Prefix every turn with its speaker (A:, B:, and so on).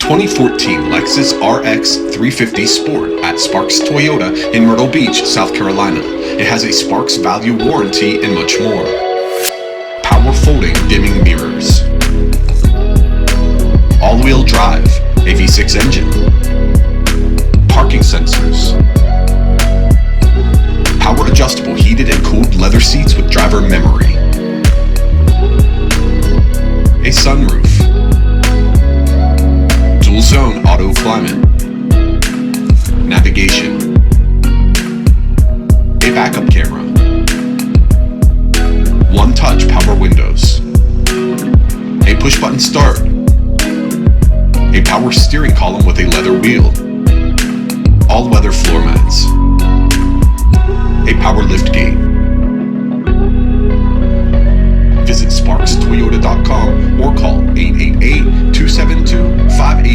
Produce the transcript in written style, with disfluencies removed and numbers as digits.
A: 2014 Lexus RX 350 Sport at Sparks Toyota in Myrtle Beach, South Carolina. It has a Sparks Value warranty and much more. Power folding dimming mirrors. All-wheel drive, a V6 engine. Parking sensors. Power adjustable heated and cooled leather seats with driver memory. A sunroof. Dual zone auto climate. Navigation. A backup camera. One-touch power windows. A push-button start. A power steering column with a leather wheel. All-weather floor mats. A power liftgate. Visit SparksToyota.com or call 888-272-5800.